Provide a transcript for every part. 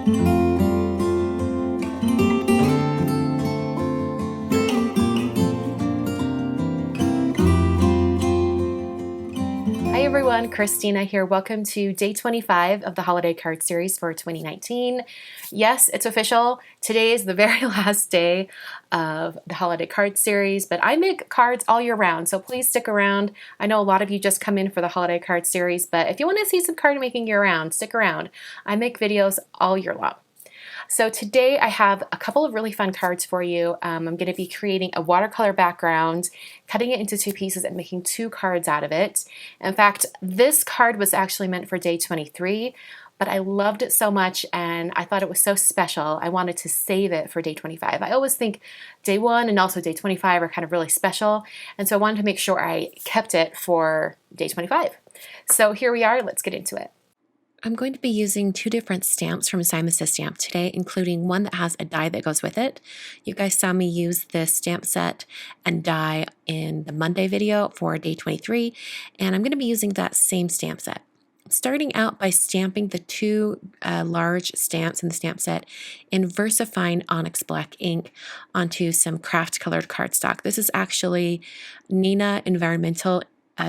Hi everyone, Christina here. Welcome to day 25 of the holiday card series for 2019. Yes, it's official. Today is the very last day of the holiday card series, but I make cards all year round, so please stick around. I know a lot of you just come in for the holiday card series, but if you want to see some card making year round, stick around. I make videos all year long. So today I have a couple of really fun cards for you. I'm going to be creating a watercolor background, cutting it into two pieces and making two cards out of it. In fact, this card was actually meant for day 23, but I loved it so much and I thought it was so special. I wanted to save it for day 25. I always think day 1 and also day 25 are kind of really special, and so I wanted to make sure I kept it for day 25. So here we are, let's get into it. I'm going to be using two different stamps from Simon Says Stamp today, including one that has a die that goes with it. You guys saw me use this stamp set and die in the Monday video for day 23, and I'm going to be using that same stamp set. Starting out by stamping the two large stamps in the stamp set in VersaFine Onyx Black ink onto some craft colored cardstock. This is actually Neenah Environmental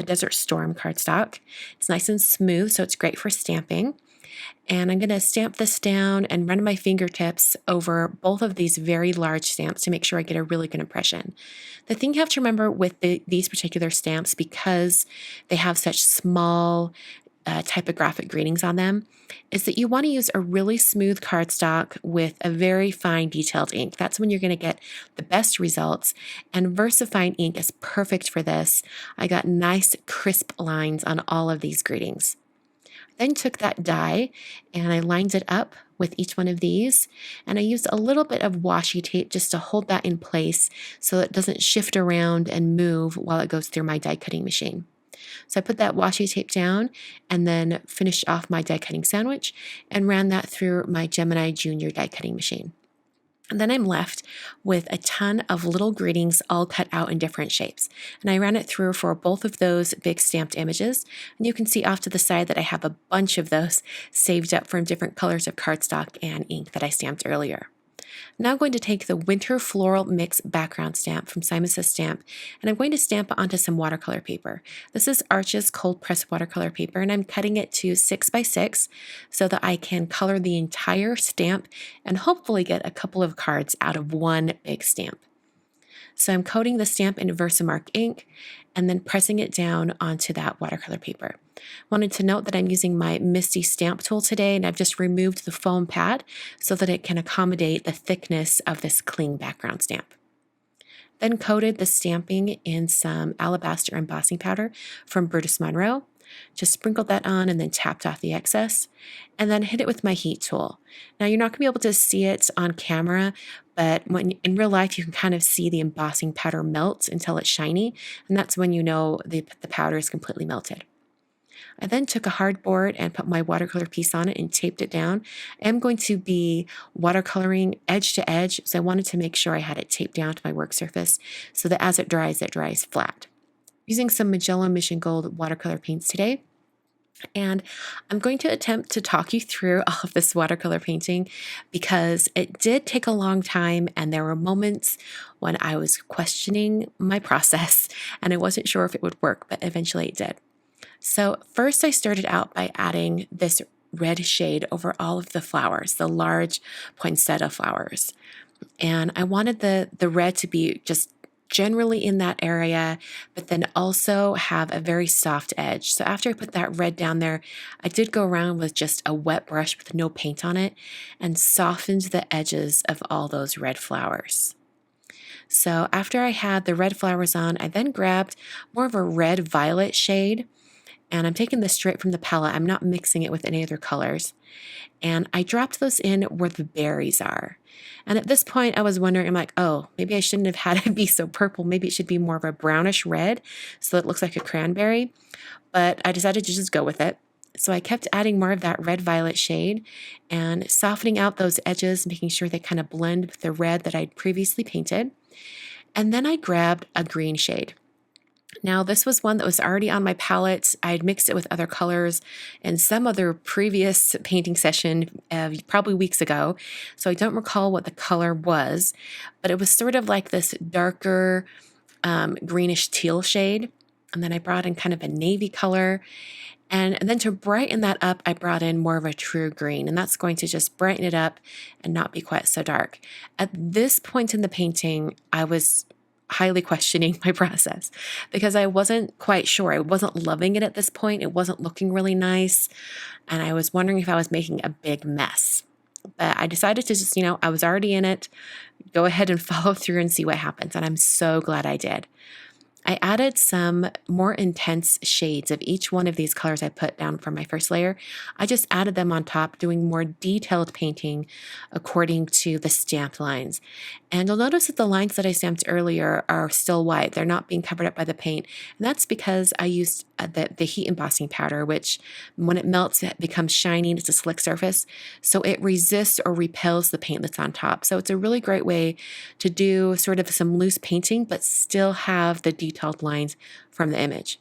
Desert Storm cardstock. It's nice and smooth, so it's great for stamping. And I'm going to stamp this down and run my fingertips over both of these very large stamps to make sure I get a really good impression. The thing you have to remember with these particular stamps, because they have such small typographic greetings on them, is that you want to use a really smooth cardstock with a very fine detailed ink. That's when you're going to get the best results, and VersaFine ink is perfect for this. I got nice crisp lines on all of these greetings. Then took that die and I lined it up with each one of these, and I used a little bit of washi tape just to hold that in place so it doesn't shift around and move while it goes through my die cutting machine. So I put that washi tape down and then finished off my die cutting sandwich and ran that through my Gemini Junior die cutting machine. And then I'm left with a ton of little greetings all cut out in different shapes. And I ran it through for both of those big stamped images. And you can see off to the side that I have a bunch of those saved up from different colors of cardstock and ink that I stamped earlier. Now I'm going to take the Winter Floral Mix background stamp from Simon Says Stamp, and I'm going to stamp it onto some watercolor paper. This is Arches cold press watercolor paper, and I'm cutting it to 6 by 6 so that I can color the entire stamp and hopefully get a couple of cards out of one big stamp. So I'm coating the stamp in Versamark ink and then pressing it down onto that watercolor paper. Wanted to note that I'm using my Misty stamp tool today, and I've just removed the foam pad so that it can accommodate the thickness of this cling background stamp. Then coated the stamping in some alabaster embossing powder from Brutus Monroe. Just sprinkled that on and then tapped off the excess, and then hit it with my heat tool. Now you're not going to be able to see it on camera, but when in real life you can kind of see the embossing powder melt until it's shiny, and that's when you know the powder is completely melted. I then took a hard board and put my watercolor piece on it and taped it down. I'm going to be watercoloring edge to edge, so I wanted to make sure I had it taped down to my work surface so that as it dries flat. Using some Magellan Mission Gold watercolor paints today. And I'm going to attempt to talk you through all of this watercolor painting because it did take a long time, and there were moments when I was questioning my process and I wasn't sure if it would work, but eventually it did. So first I started out by adding this red shade over all of the flowers, the large poinsettia flowers. And I wanted the red to be just generally in that area, but then also have a very soft edge. So after I put that red down there, I did go around with just a wet brush with no paint on it and softened the edges of all those red flowers. So after I had the red flowers on, I then grabbed more of a red violet shade, and I'm taking this straight from the palette. I'm not mixing it with any other colors. And I dropped those in where the berries are. And at this point, I was wondering, I'm like, oh, maybe I shouldn't have had it be so purple. Maybe it should be more of a brownish red so it looks like a cranberry. But I decided to just go with it. So I kept adding more of that red violet shade and softening out those edges, making sure they kind of blend with the red that I'd previously painted. And then I grabbed a green shade. Now, this was one that was already on my palette. I had mixed it with other colors in some other previous painting session, probably weeks ago. So I don't recall what the color was, but it was sort of like this darker greenish teal shade. And then I brought in kind of a navy color. And then to brighten that up, I brought in more of a true green, and that's going to just brighten it up and not be quite so dark. At this point in the painting, I was highly questioning my process because I wasn't quite sure. I wasn't loving it at this point. It wasn't looking really nice. And I was wondering if I was making a big mess. But I decided to just, I was already in it, go ahead and follow through and see what happens. And I'm so glad I did. I added some more intense shades of each one of these colors I put down for my first layer. I just added them on top, doing more detailed painting according to the stamped lines. And you'll notice that the lines that I stamped earlier are still white. They're not being covered up by the paint. And that's because I used the heat embossing powder, which when it melts, it becomes shiny and it's a slick surface. So it resists or repels the paint that's on top. So it's a really great way to do sort of some loose painting, but still have the detailed lines from the image.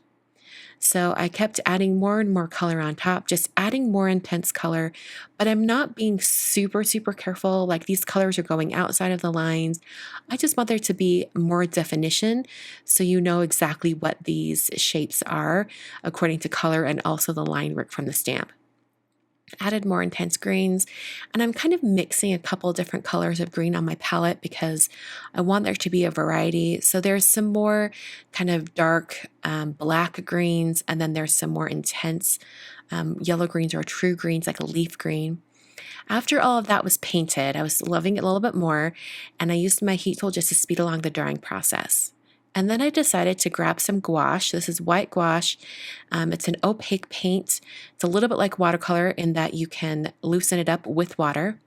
So I kept adding more and more color on top, just adding more intense color, but I'm not being super, super careful. Like these colors are going outside of the lines. I just want there to be more definition so you know exactly what these shapes are according to color and also the line work from the stamp. Added more intense greens, and I'm kind of mixing a couple different colors of green on my palette because I want there to be a variety. So there's some more kind of dark black greens, and then there's some more intense yellow greens or true greens like a leaf green. After all of that was painted, I was loving it a little bit more, and I used my heat tool just to speed along the drying process. And then I decided to grab some gouache. This is white gouache. It's an opaque paint. It's a little bit like watercolor in that you can loosen it up with water.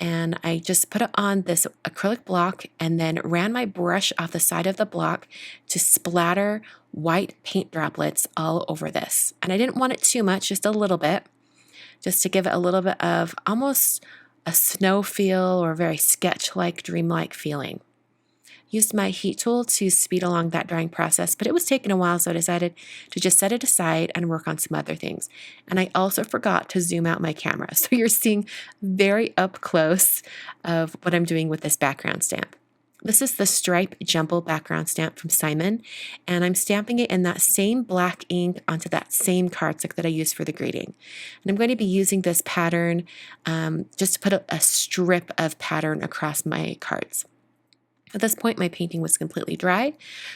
And I just put it on this acrylic block and then ran my brush off the side of the block to splatter white paint droplets all over this. And I didn't want it too much, just a little bit, just to give it a little bit of almost a snow feel or very sketch-like, dreamlike feeling. Used my heat tool to speed along that drying process, but it was taking a while, so I decided to just set it aside and work on some other things. And I also forgot to zoom out my camera, so you're seeing very up close of what I'm doing with this background stamp. This is the Stripe Jumbo background stamp from Simon, and I'm stamping it in that same black ink onto that same cardstock that I used for the greeting. And I'm going to be using this pattern just to put a strip of pattern across my cards. At this point, my painting was completely dry,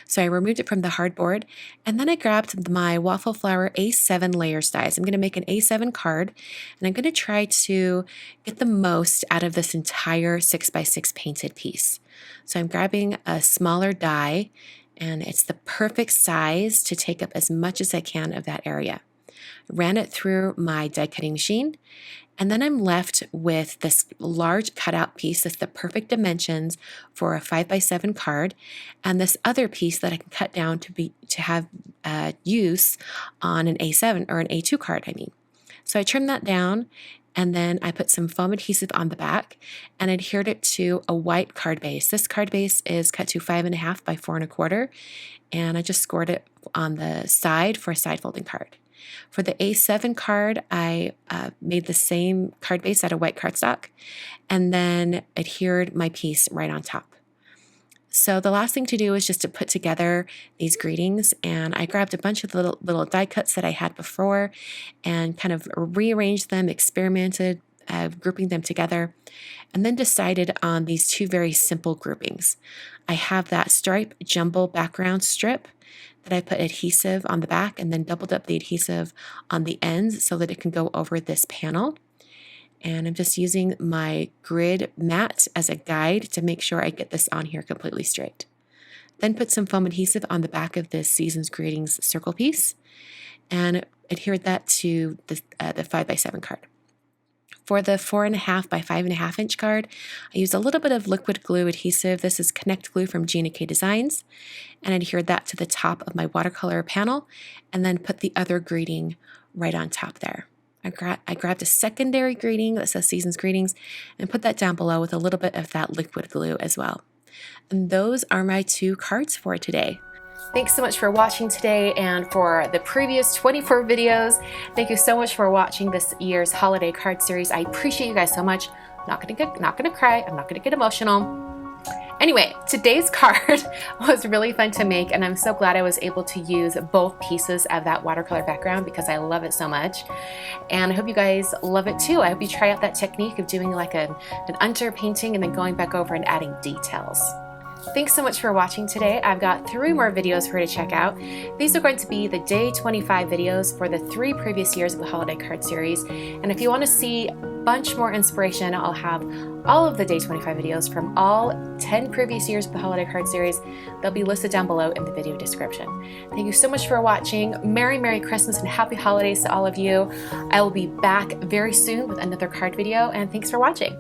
so I removed it from the hardboard, and then I grabbed my Waffle Flower A7 layers dies. I'm going to make an A7 card, and I'm going to try to get the most out of this entire 6x6 painted piece. So I'm grabbing a smaller die, and it's the perfect size to take up as much as I can of that area. Ran it through my die cutting machine, and then I'm left with this large cutout piece that's the perfect dimensions for a 5x7 card, and this other piece that I can cut down to have use on an A7 or an A2 card, So I trimmed that down, and then I put some foam adhesive on the back and adhered it to a white card base. This card base is cut to 5.5 by 4.25, and I just scored it on the side for a side folding card. For the A7 card, I made the same card base out of white cardstock and then adhered my piece right on top. So the last thing to do is just to put together these greetings, and I grabbed a bunch of little die cuts that I had before and kind of rearranged them, experimented, grouping them together, and then decided on these two very simple groupings. I have that Stripe Jumbo background strip that I put adhesive on the back and then doubled up the adhesive on the ends so that it can go over this panel. And I'm just using my grid mat as a guide to make sure I get this on here completely straight. Then put some foam adhesive on the back of this Season's Greetings circle piece and adhered that to the 5x7 card. For the 4.5 by 5.5 inch card, I used a little bit of liquid glue adhesive. This is Connect Glue from Gina K Designs, and adhered that to the top of my watercolor panel, and then put the other greeting right on top there. I grabbed a secondary greeting that says Season's Greetings and put that down below with a little bit of that liquid glue as well. And those are my two cards for today. Thanks so much for watching today and for the previous 24 videos. Thank you so much for watching this year's holiday card series. I appreciate you guys so much. Not gonna cry. I'm not gonna get emotional. Anyway, today's card was really fun to make, and I'm so glad I was able to use both pieces of that watercolor background because I love it so much. And I hope you guys love it too. I hope you try out that technique of doing like an underpainting and then going back over and adding details. Thanks so much for watching today. I've got 3 more videos for you to check out. These are going to be the day 25 videos for the 3 previous years of the holiday card series. And if you want to see a bunch more inspiration, I'll have all of the day 25 videos from all 10 previous years of the holiday card series. They'll be listed down below in the video description. Thank you so much for watching. Merry Christmas and happy holidays to all of you. I will be back very soon with another card video, and thanks for watching.